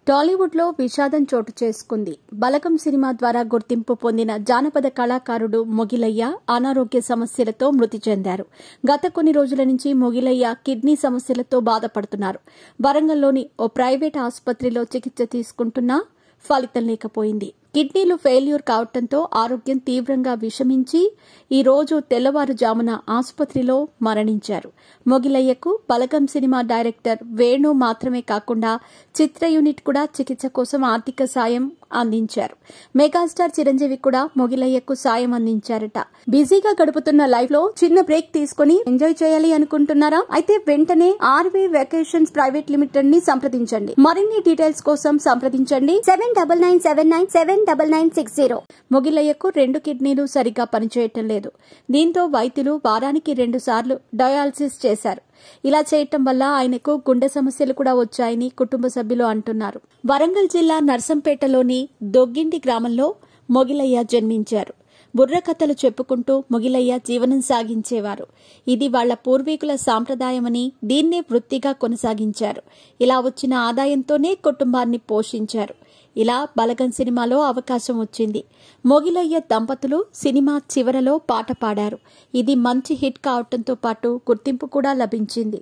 టాలీవుడ్ లో విషాదం చోటు చేసుకుంది. బలగం సినిమా ద్వారా గుర్తింపు పొందిన జానపద కళాకారుడు మొగిలయ్య అనారోగ్య సమస్యలతో మృతి చెందారు. గత కొన్ని రోజుల నుంచి మొగిలయ్య కిడ్నీ సమస్యలతో బాధపడుతున్నారు. వరంగల్లోని ఓ ప్రైవేట్ ఆసుపత్రిలో చికిత్స తీసుకుంటున్నా ఫలితం లేకపోయింది. కిడ్నీలు ఫెయిల్యూర్ కావడంతో ఆరోగ్యం తీవ్రంగా విషమించి ఈ రోజు తెల్లవారుజామున ఆసుపత్రిలో మరణించారు. మొగిలయ్యకు బలగం సినిమా డైరెక్టర్ వేణు మాత్రమే కాకుండా చిత్ర యూనిట్ కూడా చికిత్స కోసం ఆర్థిక సాయం అందించారు. మెగాస్టార్ చిరంజీవి కూడా మొగిలయ్యకు సాయం అందించారట. బిజీగా గడుపుతున్న లైఫ్ లో చిన్న బ్రేక్ తీసుకుని ఎంజాయ్ చేయాలి అనుకుంటున్నారా? అయితే వెంటనే ఆర్వీ వెకేషన్స్ ప్రైవేట్ లిమిటెడ్ ని సంప్రదించండి. మరిన్ని డీటెయిల్స్ కోసం సంప్రదించండి 7997979960. మొగిలయ్యకు 2 కిడ్నీలు సరిగా పనిచేయటం లేదు. దీంతో వైద్యులు వారానికి 2 సార్లు డయాలసిస్ చేశారు. ఇలా చేయటం వల్ల ఆయనకు గుండె సమస్యలు కూడా వచ్చాయని కుటుంబ సభ్యులు అంటున్నారు. వరంగల్ జిల్లా నర్సంపేటలోని దొగ్గింటి గ్రామంలో మొగిలయ్య జన్మించారు. బుర్రకథలు చెప్పుకుంటూ మొగిలయ్య జీవనం సాగించేవారు. ఇది వాళ్ల పూర్వీకుల సాంప్రదాయమని దీన్నే వృత్తిగా కొనసాగించారు. ఇలా వచ్చిన ఆదాయంతోనే కుటుంబాన్ని పోషించారు. ఇలా బలగం సినిమాలో అవకాశం వచ్చింది. మొగిలయ్య దంపతులు సినిమా చివరలో పాట పాడారు. ఇది మంచి హిట్ కావడంతో పాటు గుర్తింపు కూడా లభించింది.